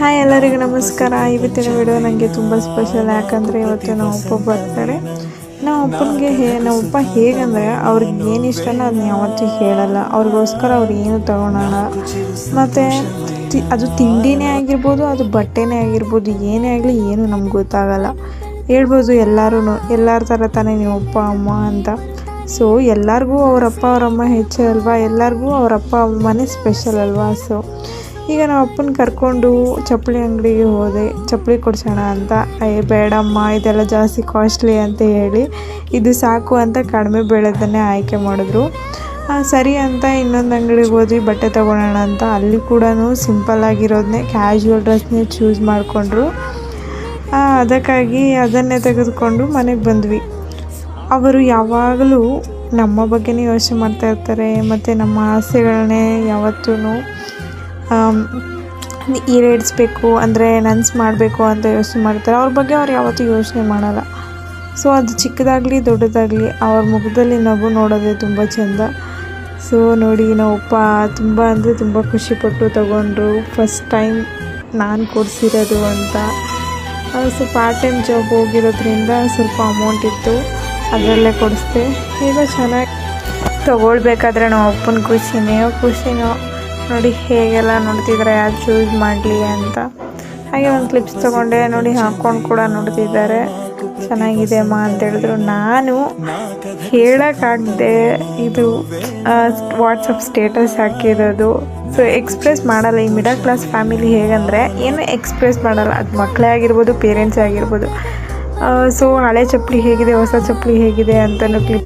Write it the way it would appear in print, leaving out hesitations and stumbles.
Hi ಎಲ್ಲರಿಗೂ ನಮಸ್ಕಾರ. ಇವತ್ತಿನ ವಿಡಿಯೋ ನನಗೆ ತುಂಬ ಸ್ಪೆಷಲ್. ಯಾಕಂದರೆ ಇವತ್ತು ನಮ್ಮ ಅಪ್ಪ ಬರ್ತಾರೆ. ನಮ್ಮ ಅಪ್ಪ ಹೇಗಂದರೆ ಅವ್ರಿಗೆ ಏನು ಇಷ್ಟನೋ ಅದನ್ನ ಯಾವತ್ತೂ ಹೇಳಲ್ಲ. ಅವ್ರಿಗೋಸ್ಕರ ಅವ್ರು ಏನು ತೊಗೊಳೋಣ, ಮತ್ತು ಅದು ತಿಂಡಿನೇ ಆಗಿರ್ಬೋದು, ಅದು ಬಟ್ಟೆನೇ ಆಗಿರ್ಬೋದು, ಏನೇ ಆಗಲಿ ಏನು ನಮ್ಗೆ ಗೊತ್ತಾಗಲ್ಲ. ಹೇಳ್ಬೋದು ಎಲ್ಲರ ಥರ ತಾನೇ ನೀವು ಅಪ್ಪ ಅಮ್ಮ ಅಂತ. ಸೊ ಎಲ್ಲರಿಗೂ ಅವರಪ್ಪ ಅವರಮ್ಮ ಹೆಚ್ಚು ಅಲ್ವಾ, ಎಲ್ಲರಿಗೂ ಅವರಪ್ಪ ಅಮ್ಮನೇ ಸ್ಪೆಷಲ್ ಅಲ್ವಾ. ಸೊ ಈಗ ನಮ್ಮ ಅಪ್ಪನ ಕರ್ಕೊಂಡು ಚಪ್ಪಲಿ ಅಂಗಡಿಗೆ ಹೋದೆ, ಚಪ್ಪಲಿ ಕೊಡ್ಸೋಣ ಅಂತ. ಬೇಡಮ್ಮ ಇದೆಲ್ಲ ಜಾಸ್ತಿ ಕಾಸ್ಟ್ಲಿ ಅಂತ ಹೇಳಿ ಇದು ಸಾಕು ಅಂತ ಕಡಿಮೆ ಬೆಳೆದನ್ನೇ ಆಯ್ಕೆ ಮಾಡಿದ್ರು. ಸರಿ ಅಂತ ಇನ್ನೊಂದು ಅಂಗಡಿಗೆ ಹೋದ್ವಿ ಬಟ್ಟೆ ತೊಗೊಳೋಣ ಅಂತ. ಅಲ್ಲಿ ಕೂಡ ಸಿಂಪಲ್ಲಾಗಿರೋದನ್ನೇ ಕ್ಯಾಶುವಲ್ ಡ್ರೆಸ್ನೇ ಚೂಸ್ ಮಾಡಿಕೊಂಡ್ರು. ಅದಕ್ಕಾಗಿ ಅದನ್ನೇ ತೆಗೆದುಕೊಂಡು ಮನೆಗೆ ಬಂದ್ವಿ. ಅವರು ಯಾವಾಗಲೂ ನಮ್ಮ ಬಗ್ಗೆನೇ ಯೋಚನೆ ಮಾಡ್ತಾಯಿರ್ತಾರೆ, ಮತ್ತು ನಮ್ಮ ಆಸೆಗಳನ್ನೇ ಯಾವತ್ತೂ ಈಡೇರಿಸ್ಬೇಕು ಅಂದರೆ ನನ್ಸು ಮಾಡಬೇಕು ಅಂತ ಯೋಚನೆ ಮಾಡ್ತಾರೆ. ಅವ್ರ ಬಗ್ಗೆ ಅವ್ರು ಯಾವತ್ತೂ ಯೋಚನೆ ಮಾಡಲ್ಲ. ಸೊ ಅದು ಚಿಕ್ಕದಾಗಲಿ ದೊಡ್ಡದಾಗಲಿ ಅವ್ರ ಮುಖದಲ್ಲಿ ನಗು ನೋಡೋದೇ ತುಂಬ ಚೆಂದ. ಸೊ ನೋಡಿ ನಾವಪ್ಪ ತುಂಬ ಅಂದರೆ ತುಂಬ ಖುಷಿಪಟ್ಟು ತಗೊಂಡ್ರು. ಫಸ್ಟ್ ಟೈಮ್ ನಾನು ಕೊಡಿಸಿರೋದು ಅಂತ. ಸೊ ಪಾರ್ಟ್ ಟೈಮ್ ಜಾಬ್ ಹೋಗಿರೋದ್ರಿಂದ ಸ್ವಲ್ಪ ಅಮೌಂಟ್ ಇತ್ತು, ಅದರಲ್ಲೇ ಕೊಡಿಸ್ದೆ. ಈಗ ಚೆನ್ನಾಗಿ ತೊಗೊಳ್ಬೇಕಾದ್ರೆ ನಾವು ಅಪ್ಪನ ಖುಷಿನೋ ನೋಡಿ ಹೇಗೆಲ್ಲ ನೋಡ್ತಿದ್ದಾರೆ ಯಾರು ಚೂಸ್ ಮಾಡಲಿ ಅಂತ. ಹಾಗೆ ಒಂದು ಕ್ಲಿಪ್ಸ್ ತೊಗೊಂಡೆ, ನೋಡಿ ಹಾಕ್ಕೊಂಡು ಕೂಡ ನೋಡ್ತಿದ್ದಾರೆ. ಚೆನ್ನಾಗಿದೆ ಅಮ್ಮ ಅಂತ ಹೇಳಿದ್ರು. ನಾನು ಹೇಳೋಕ್ಕಾಗದೆ ಇದು ವಾಟ್ಸಪ್ ಸ್ಟೇಟಸ್ ಹಾಕಿರೋದು. ಸೊ ಎಕ್ಸ್ಪ್ರೆಸ್ ಮಾಡಲ್ಲ. ಈ ಮಿಡಲ್ ಕ್ಲಾಸ್ ಫ್ಯಾಮಿಲಿ ಹೇಗಂದರೆ ಏನು ಎಕ್ಸ್ಪ್ರೆಸ್ ಮಾಡಲ್ಲ. ಅದು ಮಕ್ಕಳೇ ಆಗಿರ್ಬೋದು, ಪೇರೆಂಟ್ಸ್ ಆಗಿರ್ಬೋದು. ಸೊ ಹಳೆ ಚಪ್ಪಲಿ ಹೇಗಿದೆ, ಹೊಸ ಚಪ್ಪಲಿ ಹೇಗಿದೆ ಅಂತಲೂ ಕ್ಲಿಪ್